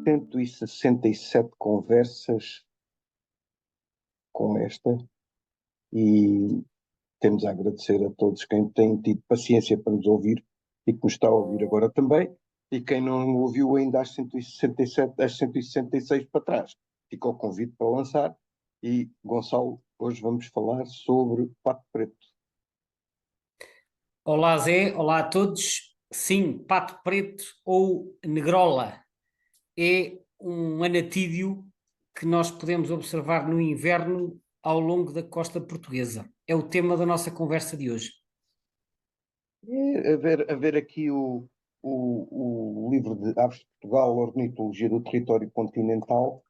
167 conversas com esta e temos a agradecer a todos quem tem tido paciência para nos ouvir e que nos está a ouvir agora também, e quem não ouviu ainda às 167, às 166 para trás. Fica o convite para lançar. E, Gonçalo, hoje vamos falar sobre Pato Preto. Olá Zé, olá a todos. Sim, pato preto ou negrola é um anatídeo que nós podemos observar no inverno ao longo da costa portuguesa. É o tema da nossa conversa de hoje. A ver aqui o livro de Aves de Portugal, Ornitologia do Território Continental,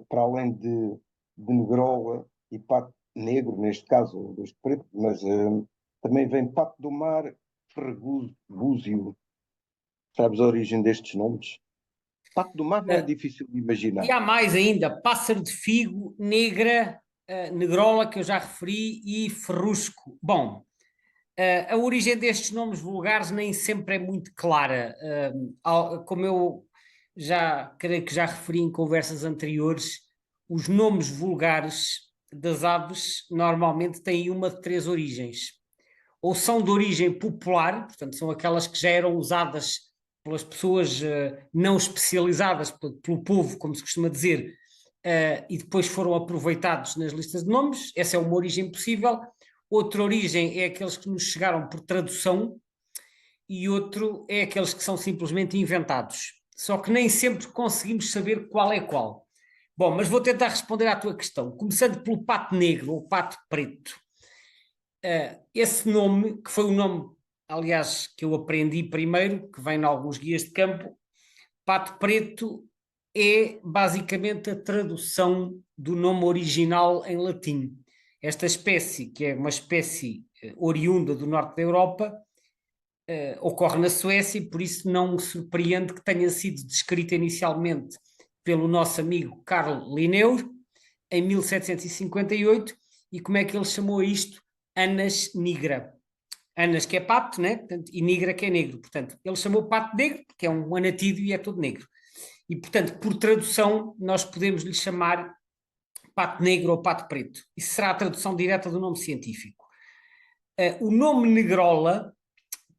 para além de negrola e pato negro, neste caso, deste preto, mas também vem pato do mar, ferraguzo, búzio. Sabes a origem destes nomes? Pato do mar não é difícil de imaginar. E há mais ainda, pássaro de figo, negra, negrola, que eu já referi, e ferrusco. Bom, a origem destes nomes vulgares nem sempre é muito clara. Como eu creio que já referi em conversas anteriores, os nomes vulgares das aves normalmente têm uma de três origens. Ou são de origem popular, portanto, são aquelas que já eram usadas pelas pessoas não especializadas, pelo povo, como se costuma dizer, e depois foram aproveitados nas listas de nomes. Essa é uma origem possível. Outra origem é aqueles que nos chegaram por tradução e outro é aqueles que são simplesmente inventados. Só que nem sempre conseguimos saber qual é qual. Bom, mas vou tentar responder à tua questão, começando pelo pato negro ou pato preto. Esse nome, que foi o nome, aliás, que eu aprendi primeiro, que vem em alguns guias de campo, pato preto é basicamente a tradução do nome original em latim. Esta espécie, que é uma espécie oriunda do norte da Europa, ocorre na Suécia e por isso não me surpreende que tenha sido descrita inicialmente pelo nosso amigo Carl Linneu em 1758. E como é que ele chamou isto? Anas nigra. Anas, que é pato, né? Portanto, e nigra, que é negro. Portanto, ele chamou pato negro, que é um anatídeo e é todo negro. E, portanto, por tradução, nós podemos lhe chamar pato negro ou pato preto. Isso será a tradução direta do nome científico. O nome negrola,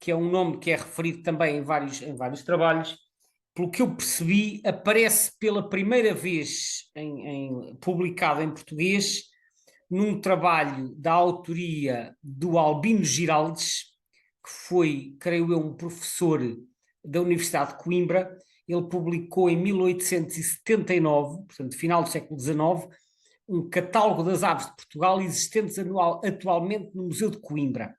que é um nome que é referido também em vários trabalhos, pelo que eu percebi, aparece pela primeira vez publicado em português num trabalho da autoria do Albino Giraldes, que foi, creio eu, um professor da Universidade de Coimbra. Ele publicou em 1879, portanto, final do século XIX, um catálogo das aves de Portugal existentes atualmente no Museu de Coimbra.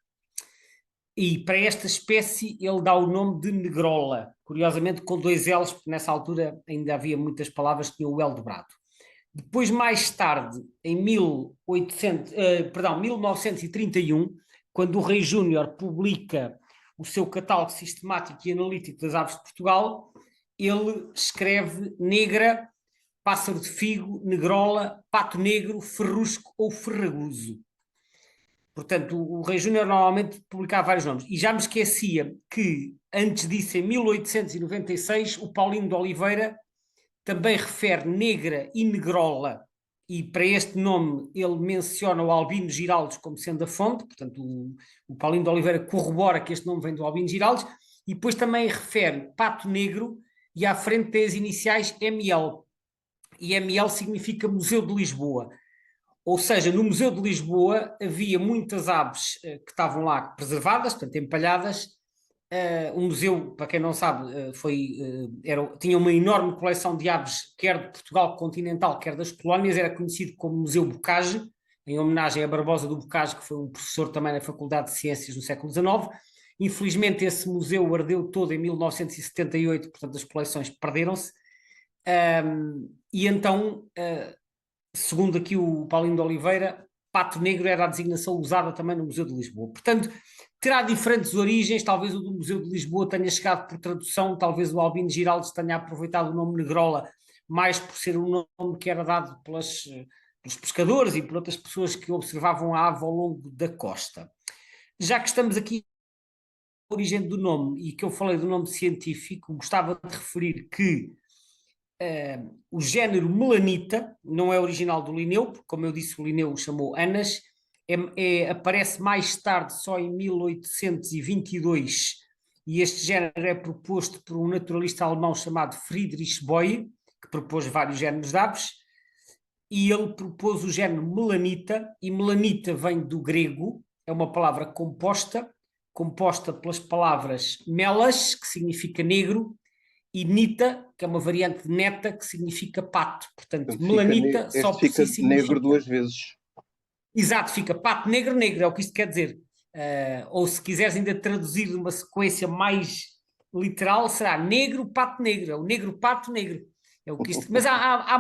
E para esta espécie ele dá o nome de negrola, curiosamente com dois L's, porque nessa altura ainda havia muitas palavras que tinham o L dobrado. Depois, mais tarde, em 1931, quando o Rei Júnior publica o seu catálogo sistemático e analítico das aves de Portugal, ele escreve negra, pássaro de figo, negrola, pato negro, ferrusco ou ferraguzo. Portanto, o Rei Júnior normalmente publicava vários nomes. E já me esquecia que, antes disso, em 1896, o Paulino de Oliveira também refere negra e negrola, e para este nome ele menciona o Albino Giraldes como sendo a fonte. Portanto, o Paulino de Oliveira corrobora que este nome vem do Albino Giraldes, e depois também refere pato negro, e à frente tem as iniciais ML, e ML significa Museu de Lisboa. Ou seja, no Museu de Lisboa havia muitas aves que estavam lá preservadas, portanto empalhadas. O museu, para quem não sabe, tinha uma enorme coleção de aves, quer de Portugal continental, quer das colónias. Era conhecido como Museu Bocage, em homenagem a Barbosa do Bocage, que foi um professor também na Faculdade de Ciências no século XIX. Infelizmente esse museu ardeu todo em 1978, portanto as coleções perderam-se. E então, segundo aqui o Paulino de Oliveira, pato negro era a designação usada também no Museu de Lisboa. Portanto, terá diferentes origens. Talvez o do Museu de Lisboa tenha chegado por tradução, talvez o Albino Giraldes tenha aproveitado o nome negrola mais por ser um nome que era dado pelos pescadores e por outras pessoas que observavam a ave ao longo da costa. Já que estamos aqui na origem do nome e que eu falei do nome científico, gostava de referir que o género Melanita, não é original do Linneu, porque, como eu disse, o Linneu o chamou Anas, aparece mais tarde, só em 1822, e este género é proposto por um naturalista alemão chamado Friedrich Boie, que propôs vários géneros de aves, e ele propôs o género Melanita, e Melanita vem do grego, é uma palavra composta pelas palavras melas, que significa negro, e nita, que é uma variante de neta, que significa pato. Portanto, Portanto, melanita só este por si fica negro significa. duas vezes. Exato, fica pato negro, negro, é o que isto quer dizer. Ou se quiseres ainda traduzir de uma sequência mais literal, será negro, pato negro, é o negro, pato negro. É o que isto... Mas há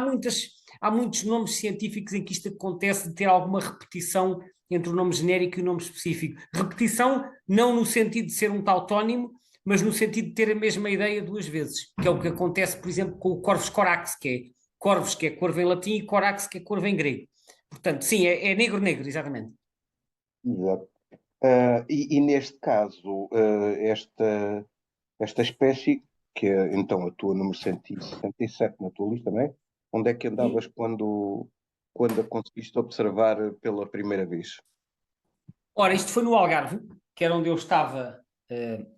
muitos nomes científicos em que isto acontece de ter alguma repetição entre o nome genérico e o nome específico. Repetição não no sentido de ser um tautónimo, mas no sentido de ter a mesma ideia duas vezes, que é o que acontece, por exemplo, com o Corvus corax, que é corvus, que é corvo em latim, e corax, que é corvo em grego. Portanto, sim, é negro-negro, exatamente. Exato. E neste caso, esta espécie, que é então a tua número 167 na tua lista, não é? Onde é que andavas quando a conseguiste observar pela primeira vez? Ora, isto foi no Algarve, que era onde eu estava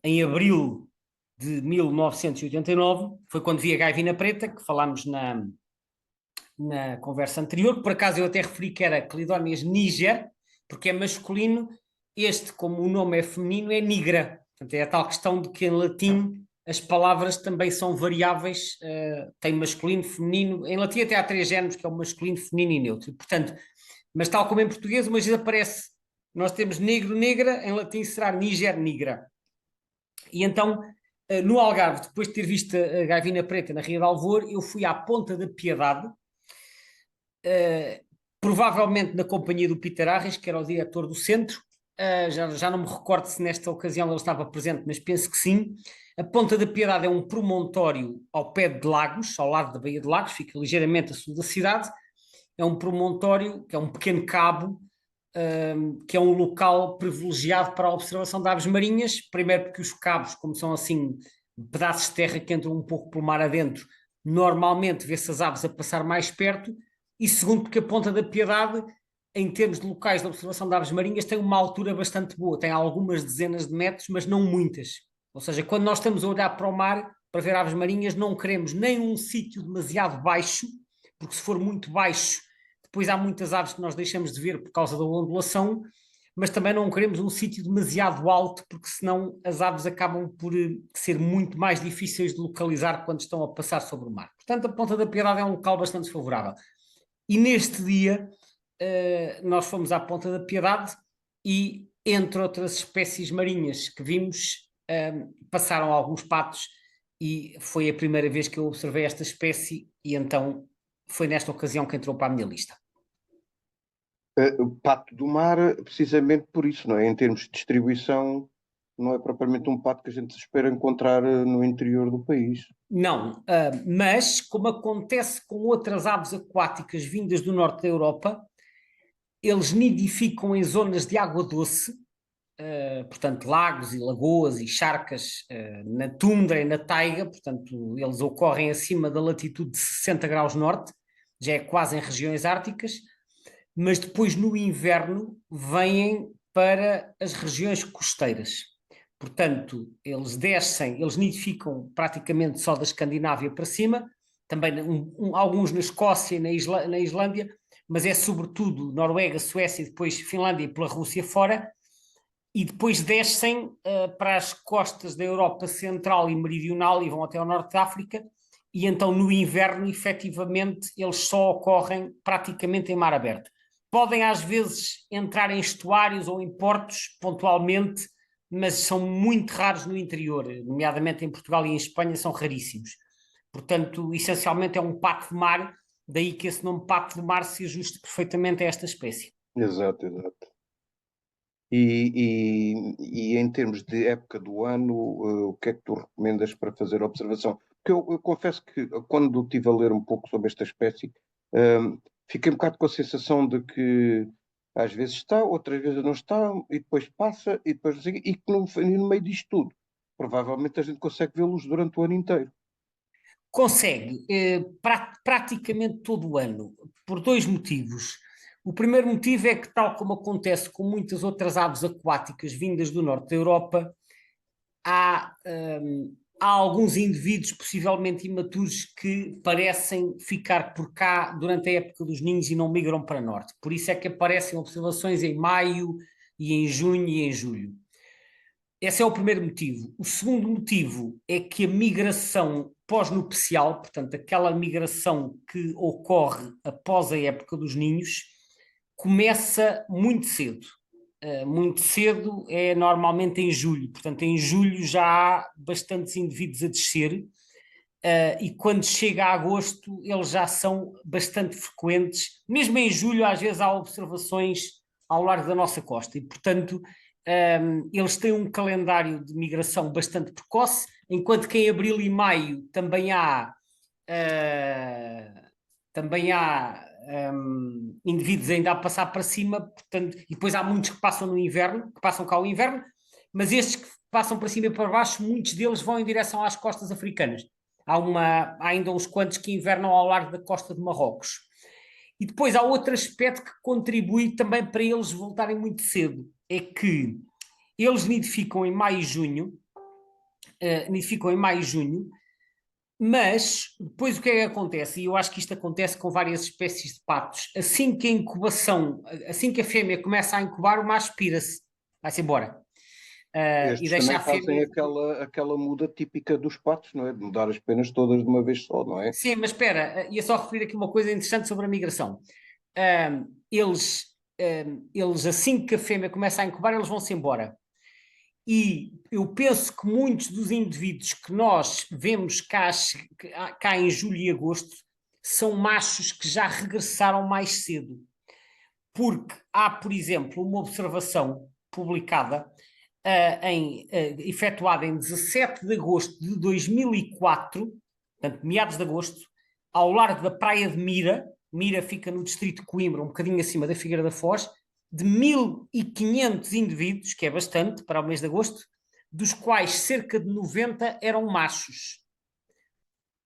em abril de 1989, foi quando vi a gaivina preta, que falámos na conversa anterior, que por acaso eu até referi que era Clidóneas niger, porque é masculino, este, como o nome é feminino, é nigra. Portanto, é a tal questão de que em latim as palavras também são variáveis, tem masculino, feminino, em latim até há três géneros, que é o masculino, feminino e neutro. Portanto, mas tal como em português, uma vez aparece, nós temos negro, negra, em latim será niger, nigra. E então, no Algarve, depois de ter visto a gaivina preta na Ria de Alvor, eu fui à Ponta da Piedade, provavelmente na companhia do Peter Arres, que era o diretor do centro. Já não me recordo se nesta ocasião ele estava presente, mas penso que sim. A Ponta da Piedade é um promontório ao pé de Lagos, ao lado da Baía de Lagos, fica ligeiramente a sul da cidade. É um promontório, que é um pequeno cabo, que é um local privilegiado para a observação de aves marinhas. Primeiro porque os cabos, como são assim pedaços de terra que entram um pouco pelo mar adentro, normalmente vê-se as aves a passar mais perto. E segundo porque a Ponta da Piedade, em termos de locais de observação de aves marinhas, tem uma altura bastante boa, tem algumas dezenas de metros, mas não muitas. Ou seja, quando nós estamos a olhar para o mar para ver aves marinhas, não queremos nem um sítio demasiado baixo, porque se for muito baixo, depois há muitas aves que nós deixamos de ver por causa da ondulação, mas também não queremos um sítio demasiado alto, porque senão as aves acabam por ser muito mais difíceis de localizar quando estão a passar sobre o mar. Portanto, a Ponta da Piedade é um local bastante favorável. E neste dia, nós fomos à Ponta da Piedade e, entre outras espécies marinhas que vimos, passaram alguns patos e foi a primeira vez que eu observei esta espécie e então foi nesta ocasião que entrou para a minha lista. O pato do mar, precisamente por isso, não é? Em termos de distribuição, não é propriamente um pato que a gente espera encontrar no interior do país. Não, mas como acontece com outras aves aquáticas vindas do norte da Europa, eles nidificam em zonas de água doce, portanto, lagos e lagoas e charcas na tundra e na taiga, portanto, eles ocorrem acima da latitude de 60 graus norte, já é quase em regiões árticas, mas depois no inverno vêm para as regiões costeiras. Portanto, eles nidificam praticamente só da Escandinávia para cima, também alguns na Escócia e na Islândia, mas é sobretudo Noruega, Suécia e depois Finlândia e pela Rússia fora, e depois descem para as costas da Europa Central e Meridional e vão até ao Norte da África, e então no inverno, efetivamente, eles só ocorrem praticamente em mar aberto. Podem às vezes entrar em estuários ou em portos pontualmente, mas são muito raros no interior, nomeadamente em Portugal e em Espanha são raríssimos. Portanto, essencialmente é um pato de mar, daí que esse nome pato de mar se ajuste perfeitamente a esta espécie. Exato, exato. E em termos de época do ano, o que é que tu recomendas para fazer a observação? Porque eu confesso que quando estive a ler um pouco sobre esta espécie, fiquei um bocado com a sensação de que às vezes está, outras vezes não está, e depois passa, e depois não sei, o e no meio disto tudo, provavelmente a gente consegue vê-los durante o ano inteiro. Consegue, praticamente todo o ano, por dois motivos. O primeiro motivo é que, tal como acontece com muitas outras aves aquáticas vindas do norte da Europa, há alguns indivíduos, possivelmente imaturos, que parecem ficar por cá durante a época dos ninhos e não migram para norte. Por isso é que aparecem observações em maio, e em junho e em julho. Esse é o primeiro motivo. O segundo motivo é que a migração pós-nupcial, portanto, aquela migração que ocorre após a época dos ninhos, começa muito cedo. Muito cedo é normalmente em julho, portanto, em julho já há bastantes indivíduos a descer, e quando chega a agosto eles já são bastante frequentes. Mesmo em julho, às vezes, há observações ao largo da nossa costa, e portanto eles têm um calendário de migração bastante precoce, enquanto que em abril e maio também há indivíduos ainda a passar para cima, portanto, e depois há muitos que passam no inverno, que passam cá o inverno, mas estes que passam para cima e para baixo, muitos deles vão em direção às costas africanas. Há ainda uns quantos que invernam ao largo da costa de Marrocos. E depois há outro aspecto que contribui também para eles voltarem muito cedo, é que eles nidificam em maio e junho, mas depois o que é que acontece? E eu acho que isto acontece com várias espécies de patos. Assim que a incubação, assim que a fêmea começa a incubar, o macho pira-se, vai-se embora. E Estes deixa também a fazem fêmea. aquela muda típica dos patos, não é? De mudar as penas todas de uma vez só, não é? Sim, mas espera, ia só referir aqui uma coisa interessante sobre a migração. Eles, assim que a fêmea começa a incubar, eles vão-se embora. E eu penso que muitos dos indivíduos que nós vemos cá em julho e agosto são machos que já regressaram mais cedo. Porque há, por exemplo, uma observação publicada, efetuada em 17 de agosto de 2004, portanto, meados de agosto, ao largo da praia de Mira. Mira fica no distrito de Coimbra, um bocadinho acima da Figueira da Foz, de 1.500 indivíduos, que é bastante para o mês de agosto, dos quais cerca de 90 eram machos.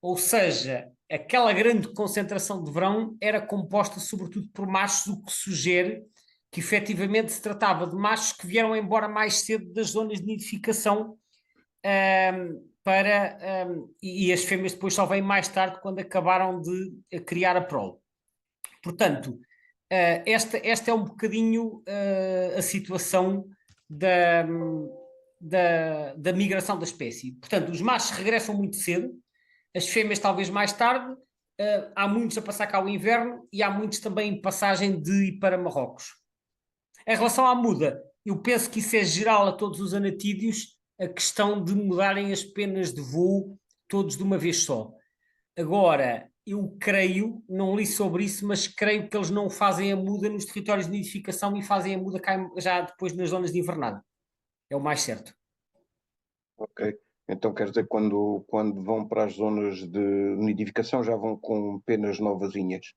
Ou seja, aquela grande concentração de verão era composta sobretudo por machos, o que sugere que efetivamente se tratava de machos que vieram embora mais cedo das zonas de nidificação, e as fêmeas depois só vêm mais tarde, quando acabaram de criar a prole. Portanto, esta é um bocadinho a situação da migração da espécie. Portanto, os machos regressam muito cedo, as fêmeas talvez mais tarde. Há muitos a passar cá o inverno e há muitos também em passagem de ir para Marrocos. Em relação à muda, eu penso que isso é geral a todos os anatídeos, a questão de mudarem as penas de voo todos de uma vez só. Agora, eu creio, não li sobre isso, mas creio que eles não fazem a muda nos territórios de nidificação e fazem a muda cá já depois nas zonas de invernada. É o mais certo. Ok. Então quer dizer, quando vão para as zonas de nidificação já vão com penas novazinhas.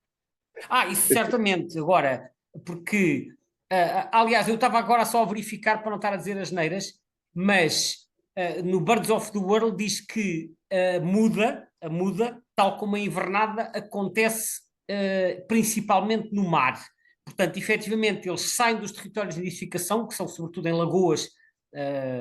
Isso certamente. Agora, porque, aliás, eu estava agora só a verificar para não estar a dizer asneiras, mas no Birds of the World diz que a muda, tal como a invernada, acontece principalmente no mar. Portanto, efetivamente, eles saem dos territórios de nidificação, que são sobretudo em lagoas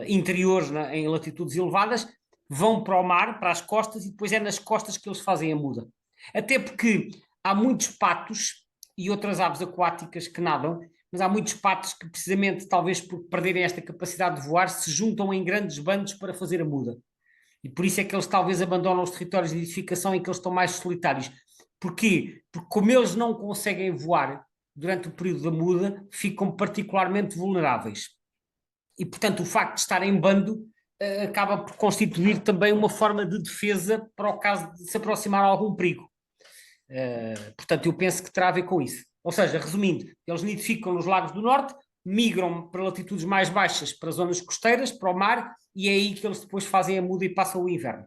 interiores, em latitudes elevadas, vão para o mar, para as costas, e depois é nas costas que eles fazem a muda. Até porque há muitos patos e outras aves aquáticas que nadam, mas há muitos patos que, precisamente, talvez por perderem esta capacidade de voar, se juntam em grandes bandos para fazer a muda. E por isso é que eles talvez abandonam os territórios de nidificação, em que eles estão mais solitários. Porquê? Porque como eles não conseguem voar durante o período da muda, ficam particularmente vulneráveis. E, portanto, o facto de estar em bando acaba por constituir também uma forma de defesa para o caso de se aproximar a algum perigo. Portanto, eu penso que terá a ver com isso. Ou seja, resumindo, eles nidificam nos lagos do norte, migram para latitudes mais baixas, para zonas costeiras, para o mar, e é aí que eles depois fazem a muda e passam o inverno.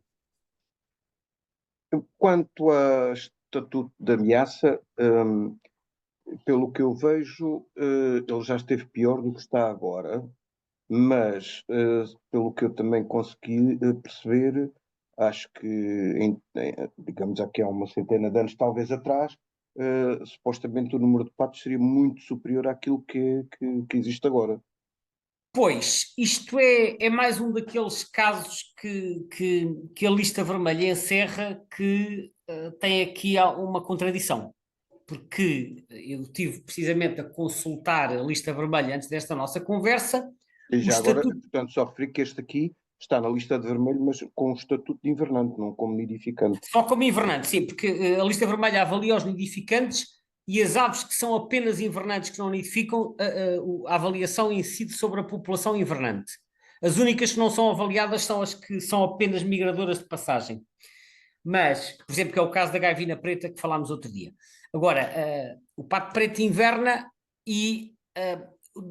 Quanto a estatuto de ameaça, pelo que eu vejo, ele já esteve pior do que está agora, mas pelo que eu também consegui perceber, Acho que, digamos, aqui há uma centena de anos, talvez atrás, supostamente o número de patos seria muito superior àquilo que existe agora. Pois, isto é mais um daqueles casos que a lista vermelha encerra que tem aqui uma contradição, porque eu tive precisamente a consultar a lista vermelha antes desta nossa conversa. E O já agora, estatuto, portanto, só referi que este aqui está na lista de vermelho, mas com o estatuto de invernante, não como nidificante. só como invernante, sim, porque a lista vermelha avalia os nidificantes e as aves que são apenas invernantes, que não nidificam, a avaliação incide sobre a população invernante. As únicas que não são avaliadas são as que são apenas migradoras de passagem. Mas, por exemplo, que é o caso da gaivina preta que falámos outro dia. Agora, o pato preto inverna e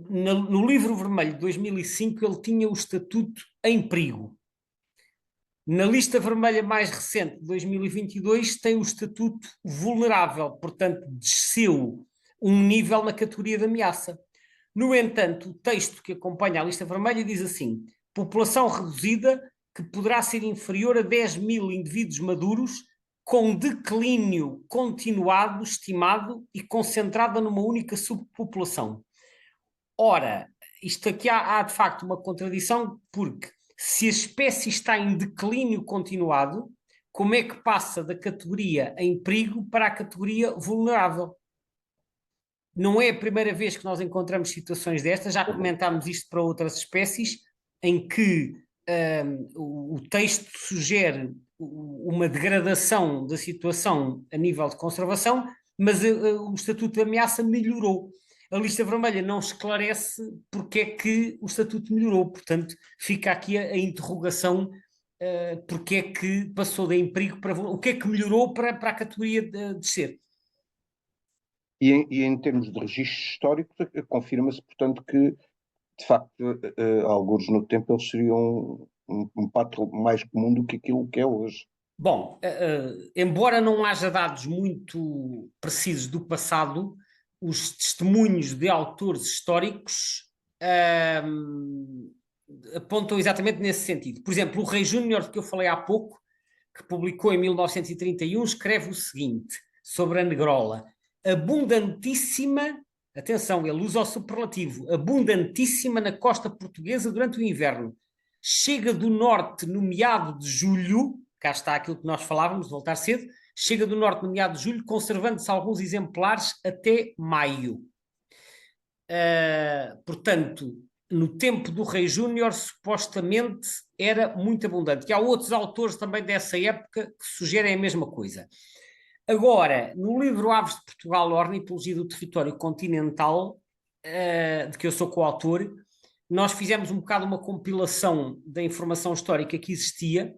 no livro vermelho de 2005 ele tinha o estatuto em perigo. Na lista vermelha mais recente de 2022 tem o estatuto vulnerável, portanto desceu um nível na categoria de ameaça. No entanto, o texto que acompanha a lista vermelha diz assim: população reduzida que poderá ser inferior a 10 mil indivíduos maduros com declínio continuado, estimado e concentrada numa única subpopulação. Ora, isto aqui há de facto uma contradição, porque se a espécie está em declínio continuado, como é que passa da categoria em perigo para a categoria vulnerável? Não é a primeira vez que nós encontramos situações destas, já comentámos isto para outras espécies, em que o texto sugere uma degradação da situação a nível de conservação, mas o estatuto de ameaça melhorou. A lista vermelha não esclarece porque é que o estatuto melhorou, portanto fica aqui a interrogação porque é que passou de em perigo para o que é que melhorou para a categoria de descer. E em termos de registro histórico, confirma-se, portanto, que, de facto, alguns no tempo eles seriam um pato mais comum do que aquilo que é hoje. Bom, embora não haja dados muito precisos do passado, os testemunhos de autores históricos apontam exatamente nesse sentido. Por exemplo, o Rei Júnior, de que eu falei há pouco, que publicou em 1931, escreve o seguinte sobre a negrola: abundantíssima, atenção, ele usa o superlativo, abundantíssima na costa portuguesa durante o inverno. Chega do norte no meado de julho, cá está aquilo que nós falávamos, de voltar cedo, chega do norte no meado de julho, conservando-se alguns exemplares até maio. Portanto, no tempo do Rei Júnior, supostamente era muito abundante. E há outros autores também dessa época que sugerem a mesma coisa. Agora, no livro Aves de Portugal, Ornitologia do Território Continental, de que eu sou coautor, nós fizemos um bocado uma compilação da informação histórica que existia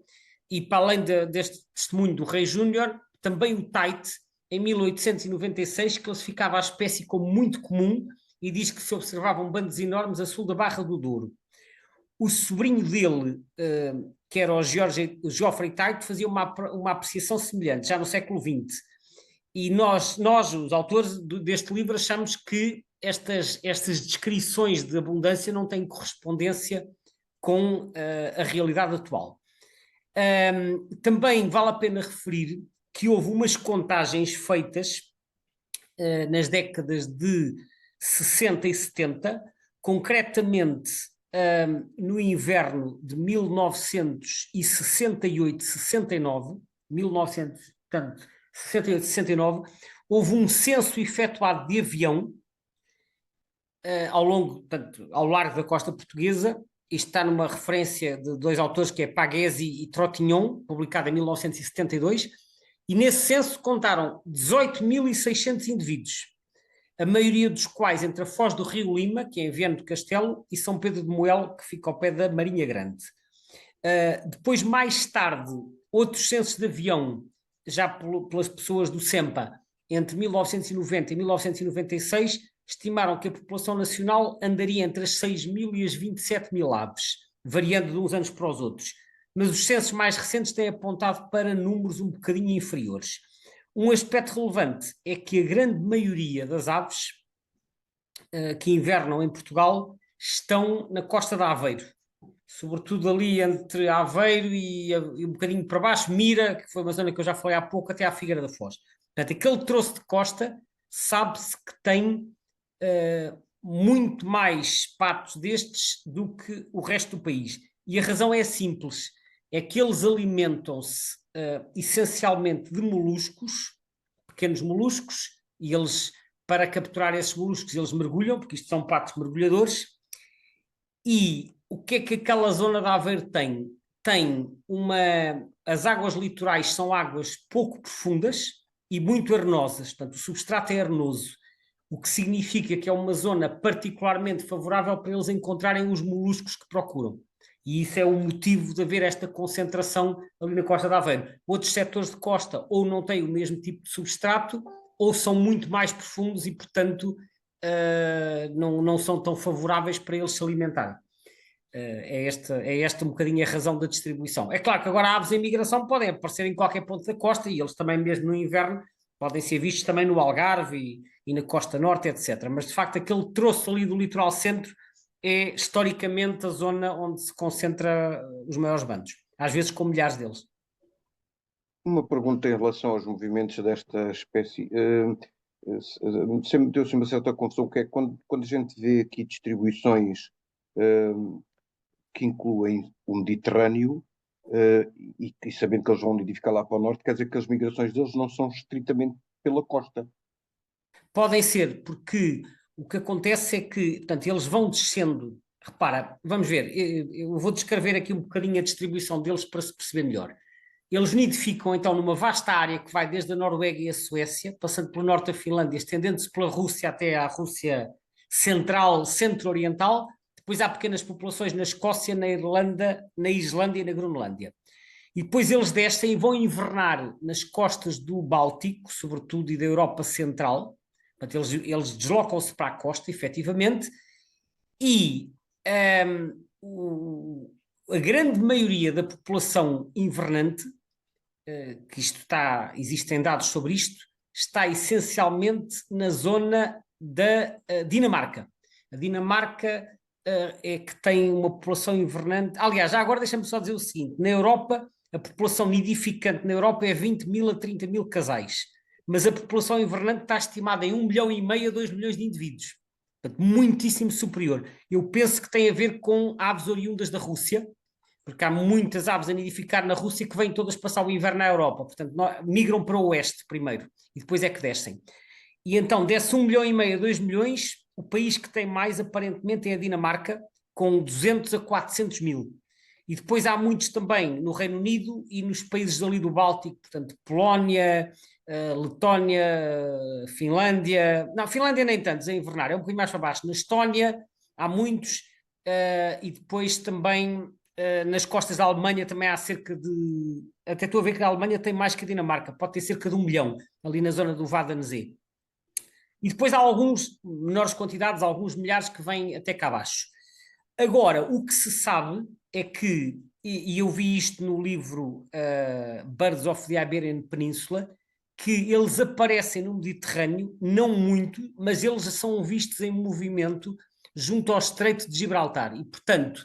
e, para além deste testemunho do Rei Júnior, também o Tait, em 1896, classificava a espécie como muito comum e diz que se observavam bandos enormes a sul da Barra do Douro. O sobrinho dele, que era o Geoffrey Tait, fazia uma apreciação semelhante, já no século XX. E nós os autores deste livro, achamos que estas descrições de abundância não têm correspondência com a realidade atual. Também vale a pena referir que houve umas contagens feitas nas décadas de 60 e 70, concretamente no inverno de 1968-69, 1968-69, houve um censo efetuado de avião ao largo da costa portuguesa. Isto está numa referência de dois autores, que é Paguesi e Trottignon, publicado em 1972, e nesse censo contaram 18.600 indivíduos, a maioria dos quais entre a Foz do Rio Lima, que é em Viana do Castelo, e São Pedro de Moel, que fica ao pé da Marinha Grande. Depois, mais tarde, outros censos de avião, já pelas pessoas do SEMPA, entre 1990 e 1996, estimaram que a população nacional andaria entre as 6.000 e as 27.000 aves, variando de uns anos para os outros. Mas os censos mais recentes têm apontado para números um bocadinho inferiores. Um aspecto relevante é que a grande maioria das aves que invernam em Portugal estão na costa de Aveiro. sobretudo ali entre Aveiro e um bocadinho para baixo, Mira, que foi uma zona que eu já falei há pouco, até à Figueira da Foz. Portanto, aquele troço de costa, sabe-se que tem muito mais patos destes do que o resto do país. E a razão é simples, é que eles alimentam-se essencialmente de moluscos, pequenos moluscos, e eles, para capturar esses moluscos, eles mergulham, porque isto são patos mergulhadores. E o que é que aquela zona de Aveiro tem? Tem uma. As águas litorais são águas pouco profundas e muito arenosas, portanto, o substrato é arenoso, o que significa que é uma zona particularmente favorável para eles encontrarem os moluscos que procuram. E isso é o motivo de haver esta concentração ali na costa de Aveiro. Outros setores de costa ou não têm o mesmo tipo de substrato ou são muito mais profundos e, portanto, não são tão favoráveis para eles se alimentarem. É esta um bocadinho a razão da distribuição. É claro que agora aves em migração podem aparecer em qualquer ponto da costa e eles também, mesmo no inverno, podem ser vistos também no Algarve e na costa norte, etc. Mas, de facto, aquele troço ali do litoral centro é, historicamente, a zona onde se concentra os maiores bandos, às vezes com milhares deles. Uma pergunta em relação aos movimentos desta espécie. Sempre deu-se uma certa confusão, que é quando a gente vê aqui distribuições que incluem o Mediterrâneo, e sabendo que eles vão nidificar lá para o norte, quer dizer que as migrações deles não são estritamente pela costa. Podem ser, porque o que acontece é que, portanto, eles vão descendo. Repara, vamos ver, eu vou descrever aqui um bocadinho a distribuição deles para se perceber melhor. Eles nidificam então numa vasta área que vai desde a Noruega e a Suécia, passando pelo norte da Finlândia, estendendo-se pela Rússia até à Rússia central, centro-oriental. Depois há pequenas populações na Escócia, na Irlanda, na Islândia e na Groenlândia. E depois eles descem e vão invernar nas costas do Báltico, sobretudo, e da Europa Central. Portanto, eles deslocam-se para a costa, efetivamente, e a grande maioria da população invernante, que existem dados sobre isto, está essencialmente na zona da Dinamarca. A Dinamarca é que tem uma população invernante. Aliás, já agora deixa-me só dizer o seguinte: na Europa, a população nidificante na Europa é 20 mil a 30 mil casais, mas a população invernante está estimada em 1,5 milhão a 2 milhões de indivíduos. Portanto, muitíssimo superior. Eu penso que tem a ver com aves oriundas da Rússia, porque há muitas aves a nidificar na Rússia que vêm todas passar o inverno na Europa. Portanto, migram para o oeste primeiro e depois é que descem. E então, desce 1,5 milhão a 2 milhões, o país que tem mais aparentemente é a Dinamarca, com 200 a 400 mil. E depois há muitos também no Reino Unido e nos países ali do Báltico, portanto, Polónia, Letónia, Finlândia. Não, Finlândia nem tantos, é invernar, é um bocadinho mais para baixo. Na Estónia há muitos, e depois também nas costas da Alemanha também há cerca de. Até estou a ver que a Alemanha tem mais que a Dinamarca, pode ter cerca de 1 milhão, ali na zona do Wadensee. E depois há alguns, menores quantidades, alguns milhares que vêm até cá abaixo. Agora, o que se sabe é que, e eu vi isto no livro Birds of the Iberian Peninsula, que eles aparecem no Mediterrâneo, não muito, mas eles são vistos em movimento junto ao Estreito de Gibraltar. E, portanto,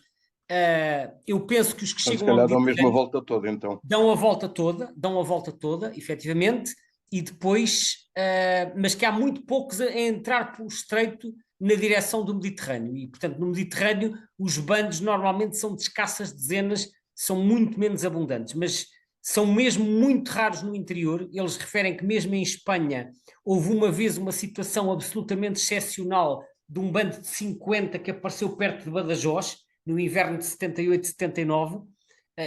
eu penso que os que Então, se chegam ao calhar dão mesmo a Mediterrâneo volta toda, então. dão a volta toda, efetivamente, e depois, mas que há muito poucos a entrar pelo estreito na direção do Mediterrâneo. E, portanto, no Mediterrâneo, os bandos normalmente são de escassas dezenas, são muito menos abundantes, mas são mesmo muito raros no interior. Eles referem que mesmo em Espanha houve uma vez uma situação absolutamente excepcional de um bando de 50 que apareceu perto de Badajoz, no inverno de 78, 79,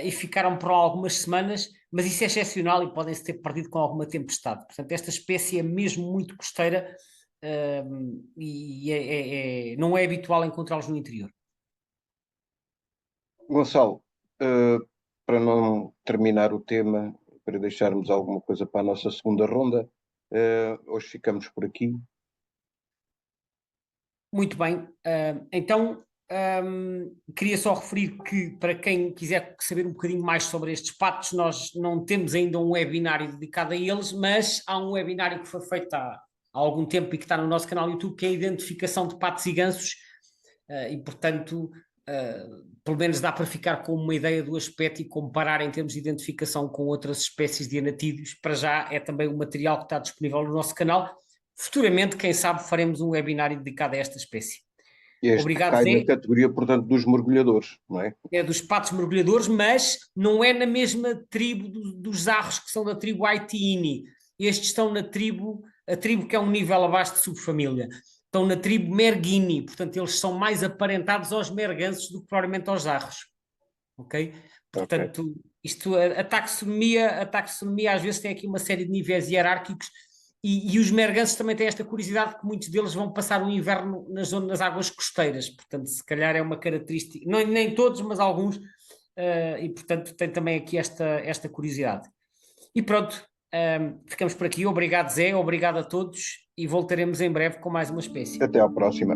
e ficaram por lá algumas semanas, mas isso é excepcional e podem-se ter perdido com alguma tempestade. Portanto, esta espécie é mesmo muito costeira, e não é habitual encontrá-los no interior. Gonçalo, eh, para não terminar o tema, para deixarmos alguma coisa para a nossa segunda ronda, hoje ficamos por aqui. Muito bem, então queria só referir que para quem quiser saber um bocadinho mais sobre estes patos, nós não temos ainda um webinário dedicado a eles, mas há um webinário que foi feito há algum tempo e que está no nosso canal YouTube, que é a identificação de patos e gansos, e portanto pelo menos dá para ficar com uma ideia do aspecto e comparar em termos de identificação com outras espécies de anatídeos. Para já é também um material que está disponível no nosso canal. Futuramente, quem sabe, faremos um webinário dedicado a esta espécie. Este Obrigado, cai na Zé. categoria, portanto, dos mergulhadores, não é? É dos patos mergulhadores, mas não é na mesma tribo dos zarros, que são da tribo Aitiini. Estes estão na tribo, a tribo que é um nível abaixo de subfamília. Estão na tribo Mergini, portanto, eles são mais aparentados aos mergansos do que propriamente aos zarros. Ok? Ok. Portanto, a taxonomia às vezes tem aqui uma série de níveis hierárquicos e os mergansos também têm esta curiosidade que muitos deles vão passar o inverno nas águas costeiras, portanto, se calhar é uma característica, não, nem todos, mas alguns, e portanto tem também aqui esta curiosidade. E pronto, ficamos por aqui. Obrigado, Zé, obrigado a todos e voltaremos em breve com mais uma espécie. Até à próxima.